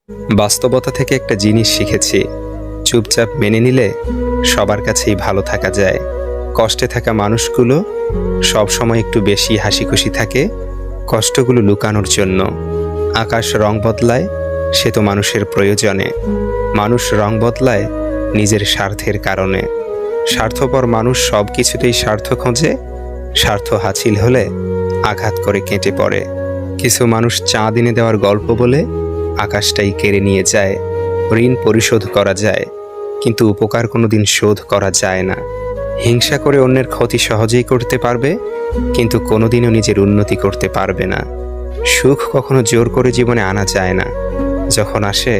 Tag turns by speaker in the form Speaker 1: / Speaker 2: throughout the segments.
Speaker 1: বাস্তবতা থেকে একটা জিনিস শিখেছি, চুপচাপ মেনে নিলে সবার কাছেই ভালো থাকা যায়। কষ্টে থাকা মানুষগুলো সবসময় একটু বেশি হাসি খুশি থাকে কষ্টগুলো লুকানোর জন্য। আকাশ রং বদলায় সে তো মানুষের প্রয়োজনে, মানুষ রং বদলায় নিজের স্বার্থের কারণে। স্বার্থপর মানুষ সব কিছুতেই স্বার্থ খোঁজে, স্বার্থ হাসিল হলে আঘাত করে কেটে পড়ে। কিছু মানুষ চাঁদ এনে দেওয়ার গল্প বলে আকাশটাই কেড়ে নিয়ে যায়। ঋণ পরিশোধ করা যায়, কিন্তু উপকার কোনোদিন শোধ করা যায় না। হিংসা করে অন্যের ক্ষতি সহজেই করতে পারবে, কিন্তু কোনোদিনও নিজের উন্নতি করতে পারবে না। সুখ কখনো জোর করে জীবনে আনা যায় না। যখন আসে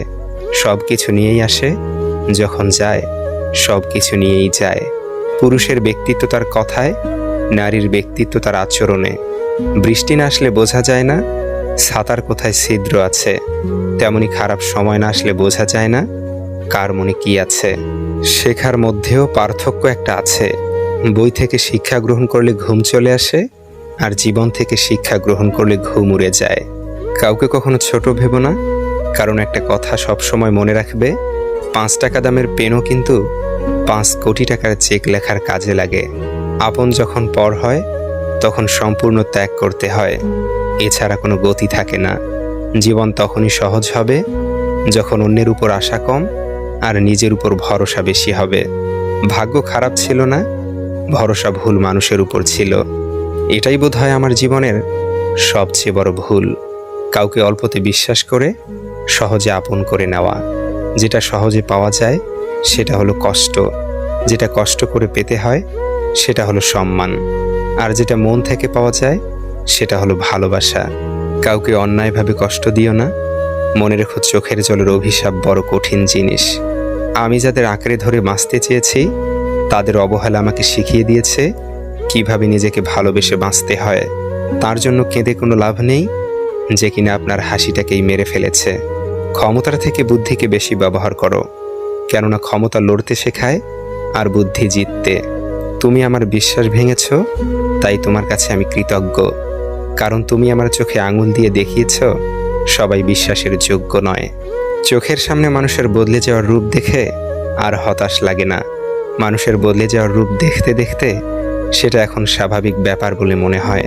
Speaker 1: সব কিছু নিয়েই আসে, যখন যায় সব কিছু নিয়েই যায়। পুরুষের ব্যক্তিত্ব তার কথায়, নারীর ব্যক্তিত্ব তার আচরণে। বৃষ্টি না আসলে বোঝা যায় না ছাতার কোথায় ছিদ্র আছে, তেমনি খারাপ সময় না আসলে বোঝা যায় না কার মনে কি আছে। শেখার মধ্যেও পার্থক্য একটা আছে। বই থেকে শিক্ষা গ্রহণ করলে ঘুম চলে আসে, আর জীবন থেকে শিক্ষা গ্রহণ করলে ঘুম উড়ে যায়। কাউকে কখনো ছোট ভেবো না, কারণ একটা কথা সবসময় মনে রাখবে, 5 টাকা দামের পেনও কিন্তু 5 কোটি টাকার চেক লেখার কাজে লাগে। আপন যখন পর হয় তখন সম্পূর্ণ ত্যাগ করতে হয়, এছাড়া কোনো গতি থাকে না। জীবন তখনই সহজ হবে যখন অন্যের উপর আশা কম আর নিজের উপর ভরসা বেশি হবে। ভাগ্য খারাপ ছিল না, ভরসা ভুল মানুষের উপর ছিল। এটাই বোধহয় আমার জীবনের সবচেয়ে বড় ভুল। কাউকে অল্পতে বিশ্বাস করে সহজে আপন করে নেওয়া। যেটা সহজে পাওয়া যায় সেটা হলো কষ্ট, যেটা কষ্ট করে পেতে হয় সেটা হলো সম্মান, আর যেটা মন থেকে পাওয়া যায় সেটা হলো ভালোবাসা। কাউকে অন্যায়ভাবে কষ্ট দিও না, মনে রেখো চোখের জলের অভিশাপ বড় কঠিন জিনিস। আমি যাদের আঁকড়ে ধরে বাঁচতে চেয়েছি তাদের অবহেলা আমাকে শিখিয়ে দিয়েছে কিভাবে নিজেকে ভালোবেসে বাঁচতে হয়। তার জন্য কেঁদে কোনো লাভ নেই যে কিনা আপনার হাসিটাকেই মেরে ফেলেছে। ক্ষমতার থেকে বুদ্ধিকে বেশি ব্যবহার করো, কেননা ক্ষমতা লড়তে শেখায় আর বুদ্ধি জিততে। তুমি আমার বিশ্বাস ভেঙেছ, তাই তোমার কাছে আমি কৃতজ্ঞ, কারণ তুমি আমার চোখে আঙুল দিয়ে দেখিয়েছ সবাই বিশ্বাসের যোগ্য নয়। চোখের সামনে মানুষের বদলে যাওয়ার রূপ দেখে আর হতাশ লাগে না। মানুষের বদলে যাওয়ার রূপ দেখতে দেখতে সেটা এখন স্বাভাবিক ব্যাপার বলে মনে হয়।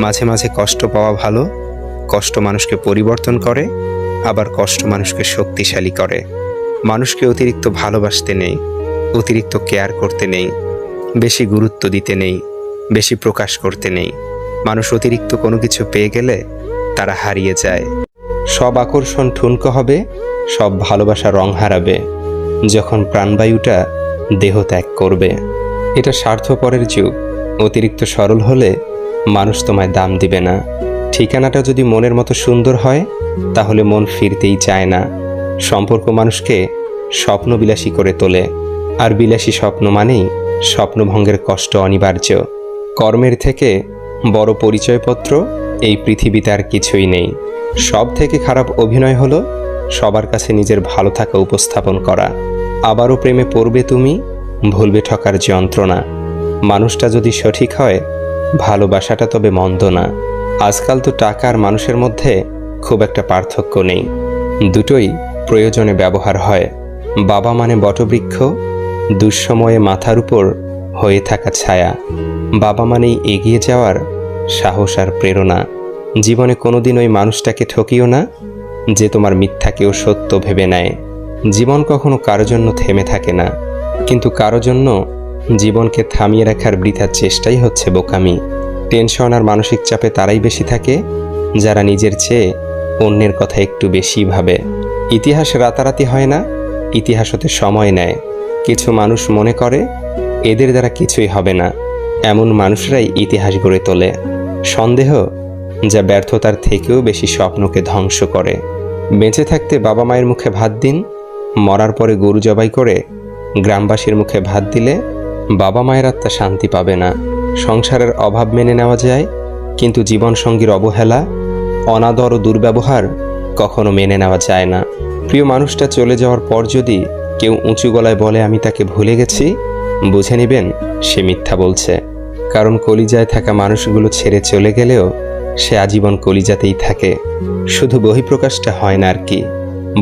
Speaker 1: মাঝে মাঝে কষ্ট পাওয়া ভালো। কষ্ট মানুষকে পরিবর্তন করে, আবার কষ্ট মানুষকে শক্তিশালী করে। মানুষকে অতিরিক্ত ভালোবাসতে নেই, অতিরিক্ত কেয়ার করতে নেই, বেশি গুরুত্ব দিতে নেই, বেশি প্রকাশ করতে নেই। মানুষ অতিরিক্ত কোনো কিছু পেয়ে গেলে তারা হারিয়ে যায়। সব আকর্ষণ ঠুনকো হবে, সব ভালোবাসা রং হারাবে যখন প্রাণবায়ুটা দেহ ত্যাগ করবে। এটা স্বার্থপরের যুগ। অতিরিক্ত সরল হলে মানুষ তোমায় দাম দিবে না। ঠিকানাটা যদি মনের মতো সুন্দর হয় তাহলে মন ফিরতেই চায় না। সম্পর্ক মানুষকে স্বপ্নবিলাসী করে তোলে, আর বিলাসী স্বপ্ন মানেই স্বপ্নভঙ্গের কষ্ট অনিবার্য। কর্মের থেকে বড় পরিচয়পত্র এই পৃথিবীতে আর কিছুই নেই। সব থেকে খারাপ অভিনয় হলো সবার কাছে নিজের ভালো থাকা উপস্থাপন করা। আবারও প্রেমে পড়বে তুমি, ভুলবে ঠকার যন্ত্রণা। মানুষটা যদি সঠিক হয় ভালোবাসাটা তবে মন্দ না। আজকাল তো টাকা আর মানুষের মধ্যে খুব একটা পার্থক্য নেই, দুটোই প্রয়োজনে ব্যবহার হয়। বাবা মানে বটবৃক্ষ, দুঃসময়ে মাথার উপর হয়ে থাকা ছায়া। বাবা মানেই এগিয়ে যাওয়ার সাহস আর প্রেরণা। জীবনে কোনোদিন ওই মানুষটাকে ঠকিও না যে তোমার মিথ্যাকেও সত্য ভেবে নেয়। জীবন কখনো কারো জন্য থেমে থাকে না, কিন্তু কারো জন্য জীবনকে থামিয়ে রাখার বৃথা চেষ্টাই হচ্ছে বোকামি। টেনশন আর মানসিক চাপে তারাই বেশি থাকে যারা নিজের চেয়ে অন্যের কথা একটু বেশি ভাবে। ইতিহাস রাতারাতি হয় না, ইতিহাস হতে সময় নেয়। কিছু মানুষ মনে করে এদের দ্বারা কিছুই হবে না, এমন মানুষরাই ইতিহাস গড়ে তোলে। সন্দেহ যা ব্যর্থতার থেকেও বেশি স্বপ্নকে ধ্বংস করে। বেঁচে থাকতে বাবা মায়ের মুখে ভাত দিন, মরার পরে গরু জবাই করে গ্রামবাসীর মুখে ভাত দিলে বাবা মায়ের আত্মা শান্তি পাবে না। সংসারের অভাব মেনে নেওয়া যায়, কিন্তু জীবনসঙ্গীর অবহেলা, অনাদর ও দুর্ব্যবহার কখনো মেনে নেওয়া যায় না। প্রিয় মানুষটা চলে যাওয়ার পর যদি কেউ উঁচু গলায় বলে আমি তাকে ভুলে গেছি, বুঝে নেবেন সে মিথ্যা বলছে। কারণ কলিজায় থাকা মানুষগুলো ছেড়ে চলে গেলেও সে আজীবন কলিজাতেই থাকে, শুধু বহিঃপ্রকাশটা হয় না আর কি।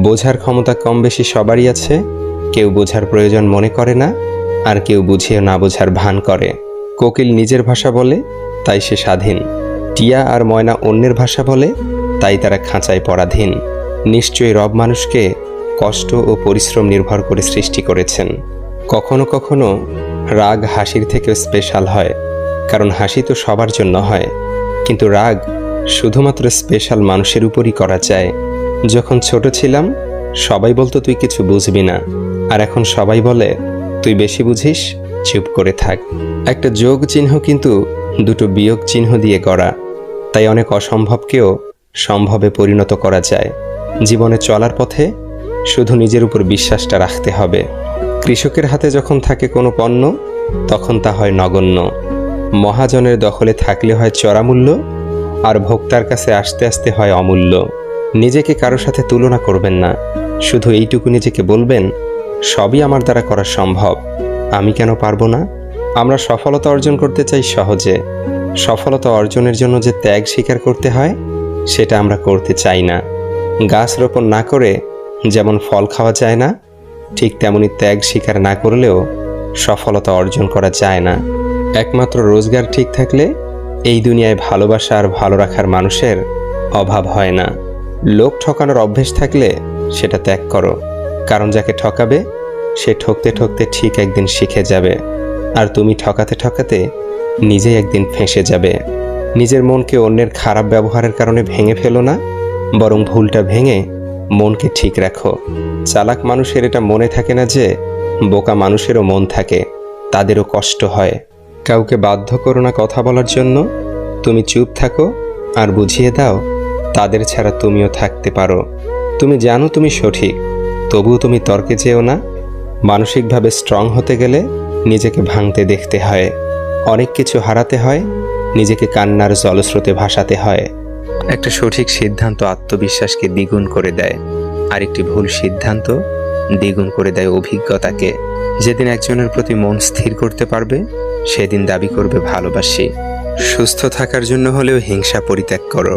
Speaker 1: বোঝার ক্ষমতা কম বেশি সবারই আছে, কেউ বোঝার প্রয়োজন মনে করে না, আর কেউ বুঝিয়ে না বোঝার ভান করে। কোকিল নিজের ভাষা বলে, তাই সে স্বাধীন। টিয়া আর ময়না অন্যের ভাষা বলে, তাই তারা খাঁচায় পরাধীন। নিশ্চয়ই রব মানুষকে কষ্ট ও পরিশ্রম নির্ভর করে সৃষ্টি করেছেন। কখনো কখনো রাগ হাসির থেকেও স্পেশাল হয়, কারণ হাসি তো সবার জন্য হয়, কিন্তু রাগ শুধুমাত্র স্পেশাল মানুষের উপরই করা যায়। যখন ছোট ছিলাম সবাই বলতো তুই কিছু বুঝবি না, আর এখন সবাই বলে তুই বেশি বুঝিস, চুপ করে থাক। একটা যোগ চিহ্ন কিন্তু দুটো বিয়োগ চিহ্ন দিয়ে গড়া, তাই অনেক অসম্ভবকেও সম্ভবে পরিণত করা যায়। জীবনে চলার পথে শুধু নিজের উপর বিশ্বাসটা রাখতে হবে। কৃষকের হাতে যখন থাকে কোনো পণ্য, তখন তা হয় নগণ্য। মহাজনের দখলে থাকলে হয় চড়া মূল্য, আর ভোক্তার কাছে আস্তে আস্তে হয় অমূল্য। নিজেকে কারো সাথে তুলনা করবেন না, শুধু এইটুকু নিজেকে বলবেন সবই আমার দ্বারা করা সম্ভব, আমি কেন পারবো না। আমরা সফলতা অর্জন করতে চাই সহজে, সফলতা অর্জনের জন্য যে ত্যাগ স্বীকার করতে হয় সেটা আমরা করতে চাই না। গাছ রোপণ না করে যেমন ফল খাওয়া যায় না, ঠিক তেমনি ত্যাগ স্বীকার না করলেও সফলতা অর্জন করা যায় না। একমাত্র রোজগার ঠিক থাকলে এই দুনিয়ায় ভালোবাসা আর ভালো রাখার মানুষের অভাব হয় না। লোক ঠকানোর অভ্যেস থাকলে সেটা ত্যাগ করো, কারণ যাকে ঠকাবে সে ঠকতে ঠকতে ঠিক একদিন শিখে যাবে, আর তুমি ঠকাতে ঠকাতে নিজেই একদিন ফেঁসে যাবে। নিজের মনকে অন্যের খারাপ ব্যবহারের কারণে ভেঙে ফেলো না, বরং ভুলটা ভেঙে মনকে ঠিক রাখো। চালাক মানুষের এটা মনে থাকে না যে বোকা মানুষেরও মন থাকে, তাদেরও কষ্ট হয়। কাউকে বাধ্য করো না কথা বলার জন্য, তুমি চুপ থাকো আর বুঝিয়ে দাও তাদের ছাড়া তুমিও থাকতে পারো। তুমি জানো তুমি সঠিক, তবুও তুমি তর্কে যেও না। মানসিকভাবে স্ট্রং হতে গেলে নিজেকে ভাঙতে দেখতে হয়, অনেক কিছু হারাতে হয়, নিজেকে কান্নার জলস্রোতে ভাসাতে হয়। একটা সঠিক সিদ্ধান্ত আত্মবিশ্বাসকে দ্বিগুণ করে দেয়, আর একটি ভুল সিদ্ধান্ত দ্বিগুণ করে দেয় অভিজ্ঞতাকে। যেদিন একজনের প্রতি মন স্থির করতে পারবে সেদিন দাবি করবে ভালোবাসি। সুস্থ থাকার জন্য হলেও হিংসা পরিত্যাগ করো,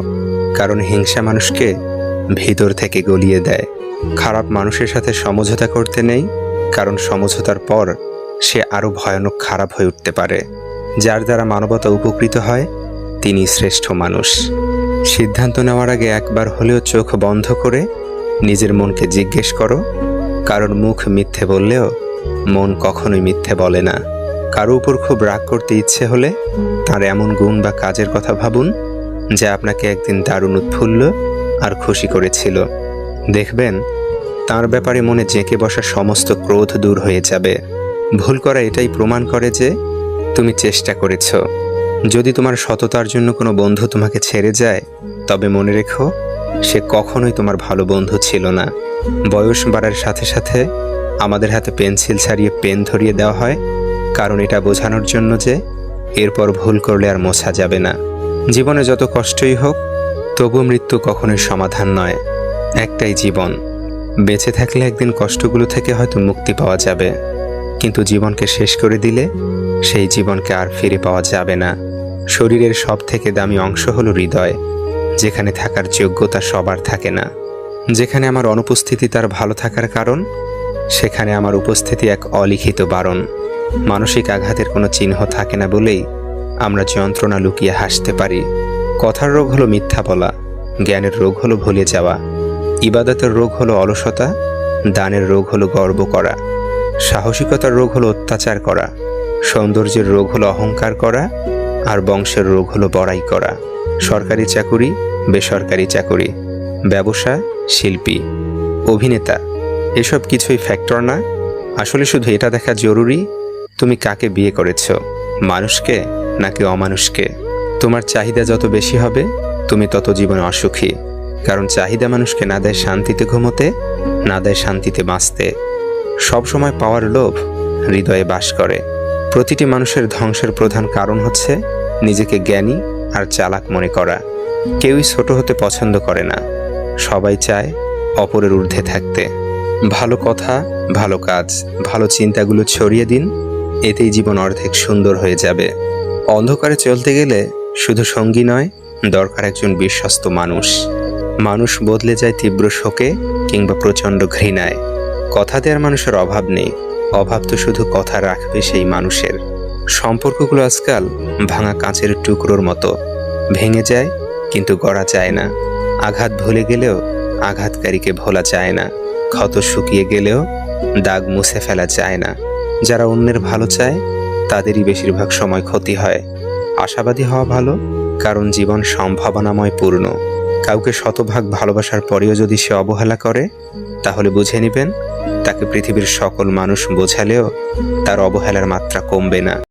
Speaker 1: কারণ হিংসা মানুষকে ভিতর থেকে গলিয়ে দেয়। খারাপ মানুষের সাথে সমঝোতা করতে নেই, কারণ সমঝোতার পর সে আরও ভয়ানক খারাপ হয়ে উঠতে পারে। যার দ্বারা মানবতা উপকৃত হয় তিনি শ্রেষ্ঠ মানুষ। সিদ্ধান্ত নেওয়ার আগে একবার হলেও চোখ বন্ধ করে নিজের মনকে জিজ্ঞেস করো, কারণ মুখ মিথ্যে বললেও মন কখনোই মিথ্যে বলে না। কারো উপর খুব রাগ করতে ইচ্ছে হলে তার এমন গুণ বা কাজের কথা ভাবুন যা আপনাকে একদিন দারুণ উৎফুল্ল আর খুশি করেছিল। দেখবেন তার ব্যাপারে মনে জেঁকে বসা সমস্ত ক্রোধ দূর হয়ে যাবে। ভুল করা এটাই প্রমাণ করে যে তুমি চেষ্টা করেছ। যদি তোমার সততার জন্য কোনো বন্ধু তোমাকে ছেড়ে যায়, তবে মনে রেখো সে কখনোই তোমার ভালো বন্ধু ছিল না। বয়স বাড়ার সাথে সাথে আমাদের হাতে পেন্সিল ছাড়িয়ে পেন ধরিয়ে দেওয়া হয়, কারণ এটা বোঝানোর জন্য যে এরপর ভুল করলে আর মোছা যাবে না। জীবনে যত কষ্টই হোক, তবু মৃত্যু কখনোই সমাধান নয়। একটাই জীবন, বেঁচে থাকলে একদিন কষ্টগুলো থেকে হয়তো মুক্তি পাওয়া যাবে, কিন্তু জীবনকে শেষ করে দিলে সেই জীবনকে আর ফিরে পাওয়া যাবে না। শরীরের সব থেকে দামি অংশ হলো হৃদয়, যেখানে থাকার যোগ্যতা সবার থাকে না। যেখানে আমার অনুপস্থিতি তার ভালো থাকার কারণ, সেখানে আমার উপস্থিতি এক অলিখিত বারণ। মানসিক আঘাতের কোনো চিহ্ন থাকে না বলেই আমরা যন্ত্রণা লুকিয়ে হাসতে পারি। কথার রোগ হলো মিথ্যা বলা, জ্ঞানের রোগ হলো ভুলে যাওয়া, ইবাদতের রোগ হলো অলসতা, দানের রোগ হলো গর্ব করা, সাহসিকতার রোগ হলো অত্যাচার করা, সৌন্দর্যের রোগ হলো অহংকার করা, আর বংশের রোগ হলো বড়াই করা। সরকারি চাকুরি, বেসরকারি চাকুরি, ব্যবসা, শিল্পী, অভিনেতা, এসব কিছুই ফ্যাক্টর না। আসলে শুধু এটা দেখা জরুরি তুমি কাকে বিয়ে করেছ, মানুষকে নাকি অমানুষকে। তোমার চাহিদা যত বেশি হবে তুমি তত জীবনে অসুখী, কারণ চাহিদা মানুষকে না দেয় শান্তিতে ঘুমোতে, না দেয় শান্তিতে বাঁচতে। সবসময় পাওয়ার লোভ হৃদয়ে বাস করে। প্রতিটি মানুষের ধ্বংসের প্রধান কারণ হচ্ছে নিজেকে জ্ঞানী আর চালাক মনে করা। কেউই ছোট হতে পছন্দ করে না, সবাই চায় অপরের ঊর্ধ্বে থাকতে। ভালো কথা, ভালো কাজ, ভালো চিন্তাগুলো ছড়িয়ে দিন, এতেই জীবন অর্ধেক সুন্দর হয়ে যাবে। অন্ধকারে চলতে গেলে শুধু সঙ্গী নয়, দরকার একজন বিশ্বস্ত মানুষ। মানুষ বদলে যায় তীব্র শোকে কিংবা প্রচণ্ড ঘৃণায়। কথা দেওয়ার মানুষের অভাব নেই, অভাব তো শুধু কথা রাখবে সেই মানুষের। সম্পর্কগুলো আজকাল ভাঙা কাঁচের টুকরোর মতো, ভেঙে যায় কিন্তু গড়া যায় না। আঘাত ভুলে গেলেও আঘাতকারীকে ভোলা যায় না, ক্ষত শুকিয়ে গেলেও দাগ মুছে ফেলা যায় না। যারা অন্যের ভালো চায় তাদেরই বেশিরভাগ সময় ক্ষতি হয়। আশাবাদী হওয়া ভালো, কারণ জীবন সম্ভাবনাময় পূর্ণ। কাউকে শতভাগ ভালোবাসার পরেও যদি সে অবহেলা করে, তাহলে বুঝে নেবেন তাকে পৃথিবীর সকল মানুষ বোঝালেও তার অবহেলার মাত্রা কমবে না।